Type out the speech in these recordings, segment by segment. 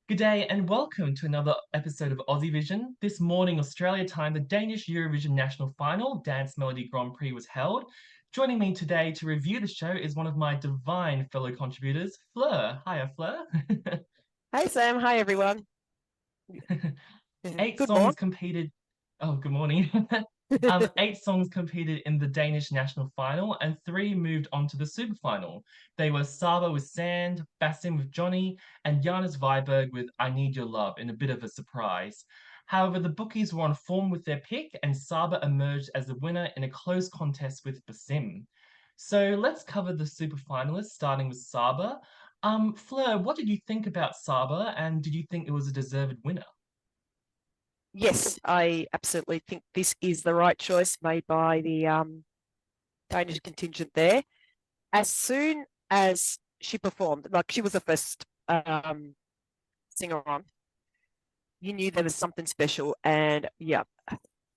Good day and welcome to another episode of Aussievision. This morning, Australia time, the Danish Eurovision National Final, Dance Melody Grand Prix, was held. Joining me today to review the show is one of my divine fellow contributors, Fleur. Hiya, Fleur. Hey Sam, hi everyone. Eight Good songs morning. competed. Oh, good morning. Eight songs competed in the Danish national final, and three moved on to the super final. They were Saba with Sand, Basim with Johnny, and Jonas Viberg with I Need Your Love in a bit of a surprise. However, the bookies were on form with their pick, and Saba emerged as the winner in a close contest with Basim. So let's cover the super finalists, starting with Saba. Fleur, what did you think about Saba, and did you think it was a deserved winner? Yes, I absolutely think this is the right choice made by the Danish contingent there. As soon as she performed, like she was the first singer on, you knew there was something special. And yeah,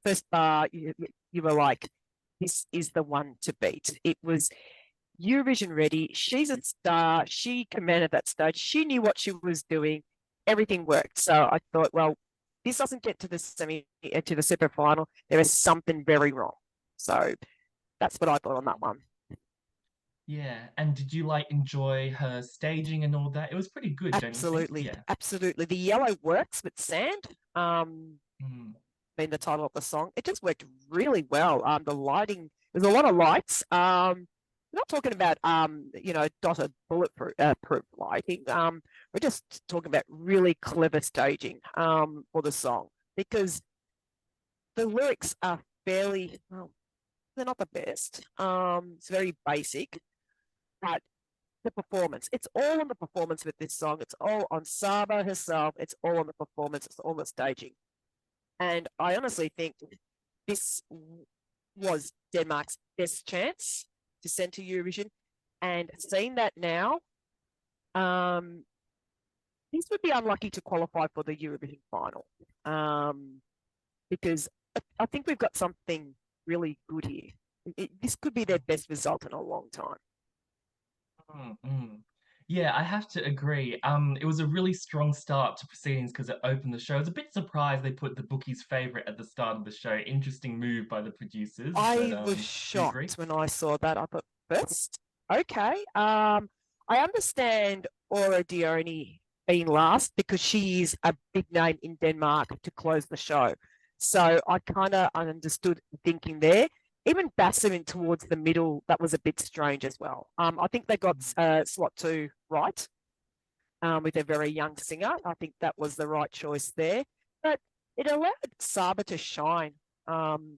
first bar, you were like, this is the one to beat. It was Eurovision ready. She's a star. She commanded that stage. She knew what she was doing. Everything worked. So I thought, well, this doesn't get to the to the super final. There is something very wrong. So that's what I thought on that one. Yeah, and did you like enjoy her staging and all that? It was pretty good, don't you think? Absolutely, Yeah. absolutely. The yellow works with sand. Mm. Being the title of the song, it just worked really well. The lighting, there's a lot of lights. We're not talking about dotted bulletproof proof lighting. We're just talking about really clever staging for the song because the lyrics are fairly well, they're not the best. It's very basic, but the performance, it's all on the performance with this song. It's all on Saba herself. It's all on the performance. It's all the staging. And I honestly think this was Denmark's best chance to send to Eurovision. And seeing that now, um, this would be unlucky to qualify for the Eurovision final because I think we've got something really good here. This could be their best result in a long time. Mm, mm. Yeah, I have to agree. It was a really strong start to proceedings because it opened the show. I was a bit surprised they put the bookie's favorite at the start of the show. Interesting move by the producers, but I was do you agree? shocked when I saw that. I thought, first, okay. I understand Aura Dione being last because she is a big name in Denmark to close the show. So I kind of understood the thinking there. Even Bassam towards the middle, that was a bit strange as well. I think they got slot two right with a very young singer. I think that was the right choice there. But it allowed Saba to shine,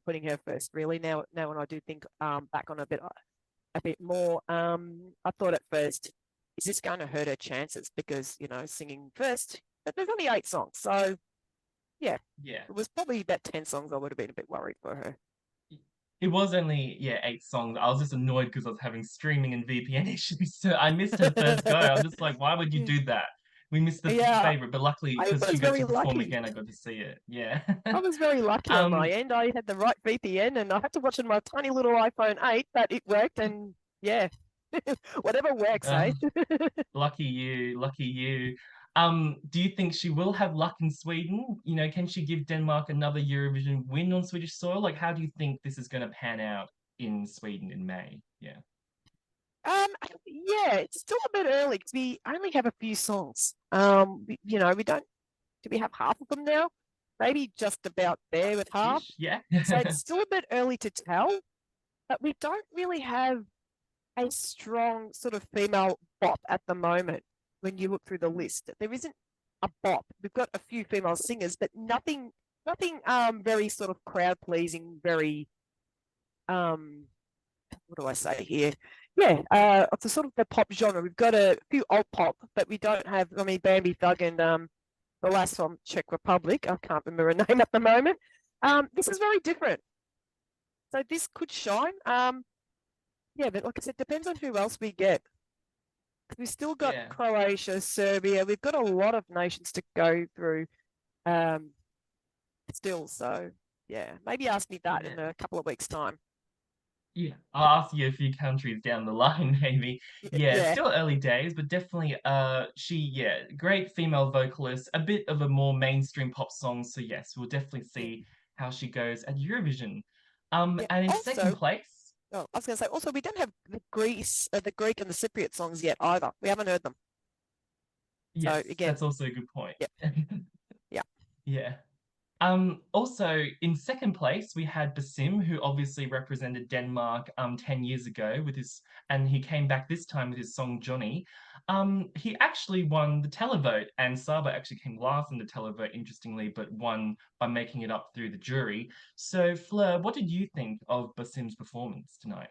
putting her first. Really, now when I do think back on a bit more, I thought at first, is this going to hurt her chances? Because singing first, but there's only 8 songs, so yeah, Yeah. it was probably about 10 songs. I would have been a bit worried for her. It was only, yeah, eight songs. I was just annoyed because I was having streaming and VPN issues. So I missed her first go. I'm just like, why would you do that? We missed the Yeah, favorite, but luckily, I because she was got to very perform lucky. again, I got to see it. Yeah. I was very lucky on my Um, end. I had the right VPN and I had to watch it on my tiny little iPhone 8, but it worked. And yeah, whatever works, uh, eh? lucky you, lucky you. Do you think she will have luck in Sweden? Can she give Denmark another Eurovision win on Swedish soil? Like, how do you think this is going to pan out in Sweden in May? Yeah. Yeah, it's still a bit early because we only have a few songs. We don't, do we have half of them now? Maybe just about there with half. Ish, yeah. So it's still a bit early to tell, but we don't really have a strong sort of female bop at the moment when you look through the list. There isn't a bop. We've got a few female singers, but nothing very sort of crowd pleasing, very um what do I say here? Yeah, of the sort of the pop genre. We've got a few alt pop, but we don't have, I mean, Bambi Thug and the last from Czech Republic. I can't remember her name at the moment. This is very different. So this could shine. Yeah, but like I said, depends on who else we get. We've still got Yeah. Croatia, Serbia. We've got a lot of nations to go through um, still. So yeah, maybe ask me that Yeah. in a couple of weeks' time. Yeah, I'll ask you a few countries down the line, maybe. Yeah, it's Yeah, still early days, but definitely yeah, great female vocalist, a bit of a more mainstream pop song. So yes, we'll definitely yeah, see how she goes at Eurovision. yeah. And in second Also, place, oh, I was going to say, also we don't have the Greek and the Cypriot songs yet either. We haven't heard them. So yes, again, that's also a good point. yeah, yeah, Yeah. Also in second place we had Basim, who obviously represented Denmark 10 years ago with his, and he came back this time with his song Johnny. He actually won the televote, and Saba actually came last in the televote, interestingly, but won by making it up through the jury. So Fleur, what did you think of Basim's performance tonight?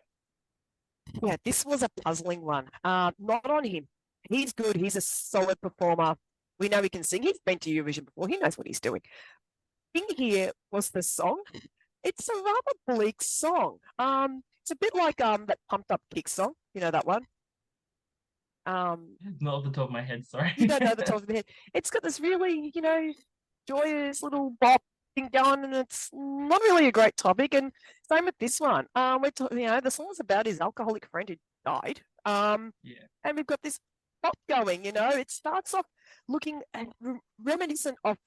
yeah. This was a puzzling one. Not on him. He's good. He's a solid performer. We know he can sing. He's been to Eurovision before. He knows what he's doing. Thing here was the song. It's a rather bleak song. It's a bit like that pumped up kick song. You know that one. Um, Not off the top of my head, sorry. you don't know the top of the head. It's got this really, joyous little bop thing going, and it's not really a great topic. And same with this one. We're talking, the song's about his alcoholic friend who died. Yeah. And we've got this pop going. It starts off looking reminiscent of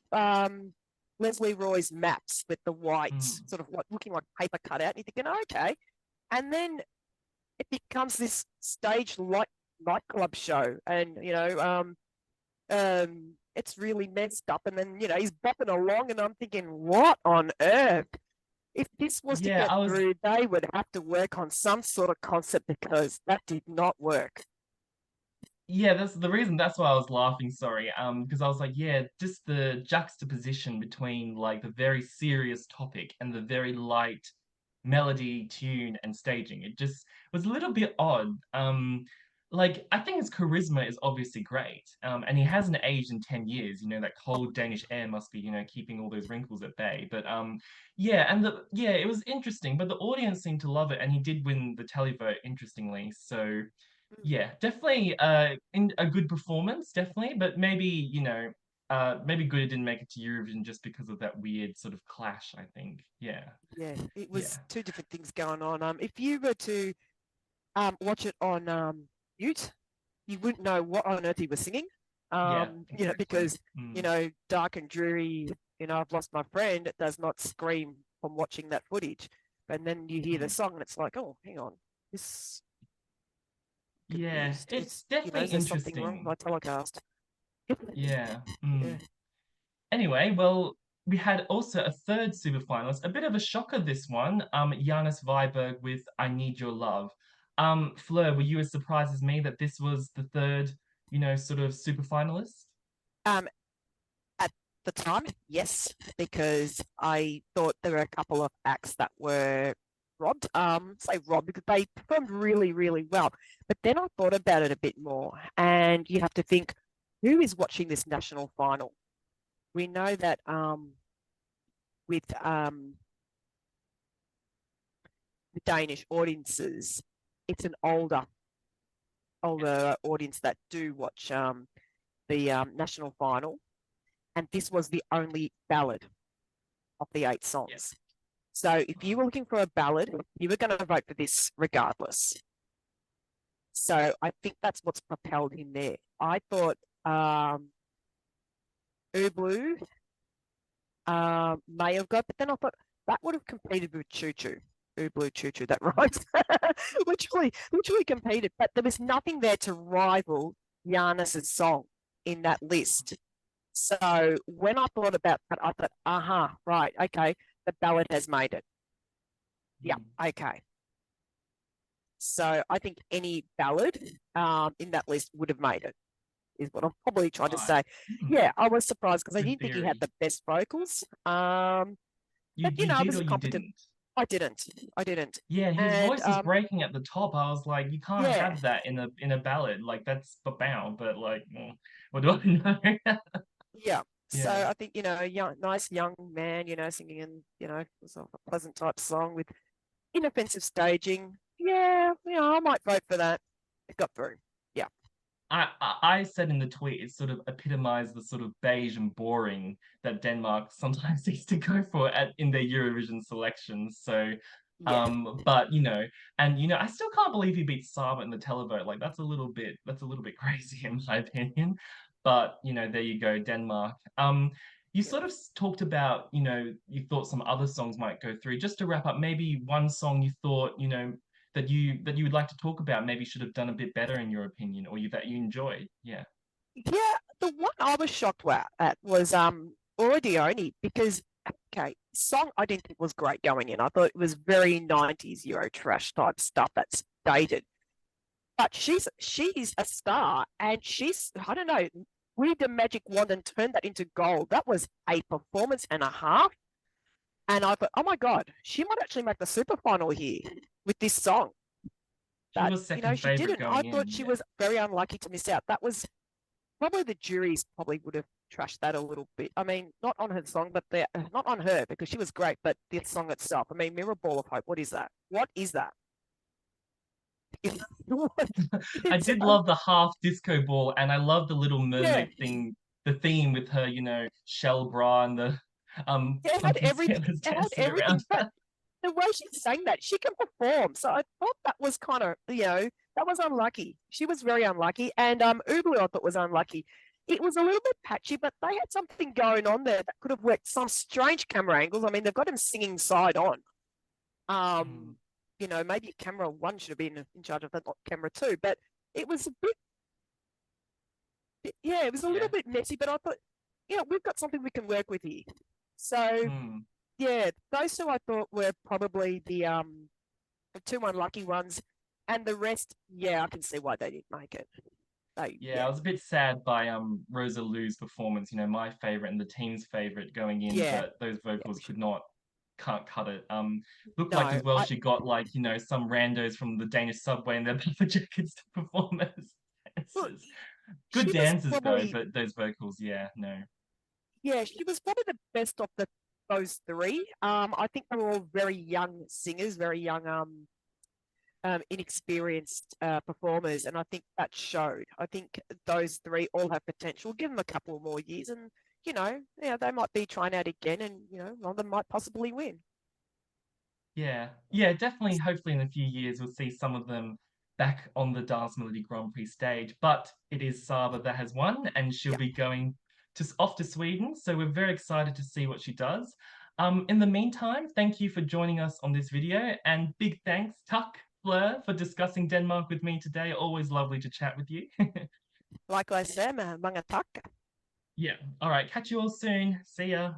Leslie Roy's maps with the white Mm. sort of what looking like paper cutout. And you're thinking, okay, and then it becomes this stage like nightclub show, and it's really messed up. And then he's bopping along, and I'm thinking, what on earth? If this was to Yeah, get I was through, they would have to work on some sort of concept because that did not work. Yeah, that's the reason. That's why I was laughing. Sorry, because I was like, yeah, just the juxtaposition between like the very serious topic and the very light melody, tune, and staging. It just was a little bit odd. Like I think his charisma is obviously great. And he hasn't aged in 10 years. You know, that cold Danish air must be, keeping all those wrinkles at bay. But yeah, and it was interesting. But the audience seemed to love it, and he did win the televote, interestingly. So. Yeah, definitely in a good performance, definitely, but maybe, maybe good it didn't make it to Eurovision just because of that weird sort of clash, I think. Yeah. Yeah, it Yeah. was two different things going on. If you were to watch it on mute, you wouldn't know what on earth he was singing. Yeah, exactly. Because Mm, dark and dreary. I've lost my friend. It does not scream from watching that footage. And then you hear the mm. song, and it's like, oh, hang on, this Yeah, confused. it's It's definitely is there something wrong with interesting. my telecast? Yeah. Yeah. Mm. Anyway, well, we had also a third super finalist, a bit of a shocker this one, Janis Viberg with I Need Your Love. Fleur, were you as surprised as me that this was the third, sort of super finalist? Um, at the time, yes, because I thought there were a couple of acts that were robbed. Say robbed because they performed really, really well. But then I thought about it a bit more, and you have to think, who is watching this national final? We know that with the Danish audiences, it's an older audience that do watch the national final, and this was the only ballad of the 8 Yeah. songs. So if you were looking for a ballad, you were going to vote for this regardless. So I think that's what's propelled him there. I thought Ublu may have got, but then I thought that would have competed with Choo Choo. Ublu Choo Choo, that rhymes. literally competed, but there was nothing there to rival Giannis's song in that list. So when I thought about that, I thought, right, okay, the ballad has made it. Yeah, Mm. okay. So I think any ballad in that list would have made it, is what I'm probably trying to Right. say. Hmm. Yeah, I was surprised because I Good didn't think he had theory. the best vocals. You But you it did was or a you competent. didn't? I didn't. I didn't. Yeah, his And voice was breaking at the top. I was like, you can't yeah, have that in a ballad. Like that's bow, but like, what do I know? yeah. So Yeah. I think, nice young man, singing in, sort of a pleasant type song with inoffensive staging. Yeah, I might vote for that. It got through. Yeah. I said in the tweet, it sort of epitomized the sort of beige and boring that Denmark sometimes needs to go for in their Eurovision selections. So Yeah. But I still can't believe he beat Saba in the televote. Like that's a little bit crazy in my opinion. But there you go, Denmark. You Yep. sort of talked about, you thought some other songs might go through. Just to wrap up, maybe one song you thought, that you would like to talk about, maybe should have done a bit better in your opinion, or that you enjoyed. Yeah. Yeah, the one I was shocked at was already only because okay, song I didn't think was great going in. I thought it was very 90s Euro trash type stuff that's dated. But she's a star and she's I don't know, waved a magic wand and turned that into gold. That was a performance and a half. And I thought, oh my God, she might actually make the super final here with this song. She But was second she favorite didn't. I going thought in. she Yeah. was very unlucky to miss out. That was probably the juries probably would have trashed that a little bit. I mean, not on her song, but not on her because she was great, but the song itself. I mean, Mirror Ball of Hope. What is that? What is that? I It's, did love the half disco ball, and I love the Little yeah, Mermaid thing, the theme with her, shell bra and the it had funky everything. sailors It had dancing around everything. But her. the way she sang that, she can perform. So I thought that was kind of, that was unlucky. She was very unlucky. And Ubu I thought was unlucky. It was a little bit patchy, but they had something going on there that could have worked some strange camera angles. I mean, they've got him singing side on. Mm, Maybe camera one should have been in charge of that, not camera two. But it was a yeah, it was a little yeah. bit messy, but I thought, we've got something we can work with here. So Mm, yeah, those two I thought were probably the two unlucky ones, and the rest, yeah, I can see why they didn't make it. yeah, I Yeah, was a bit sad by Rosa Lou's performance, my favorite and the team's favorite going in, yeah, but those yeah. vocals can't cut it. Looked like No, as well she got like, some randos from the Danish subway in their puffer jackets to perform as well, dancers. Good she was dancers though, probably, but those vocals, yeah, no. yeah, she was probably the best of those three. I think they were all very young singers, very young, inexperienced performers, and I think that showed. I think those three all have potential. Give them a couple more years, and yeah, they might be trying out again, and one of them might possibly win. Yeah, yeah, definitely. Hopefully, in a few years, we'll see some of them back on the Dance Melody Grand Prix stage. But it is Saba that has won, and she'll Yeah. be going off to Sweden. So we're very excited to see what she does. In the meantime, thank you for joining us on this video, and big thanks, Tuck Fleur, for discussing Denmark with me today. Always lovely to chat with you. Likewise, Sam, mga tak. Yeah. All right. Catch you all soon. See ya.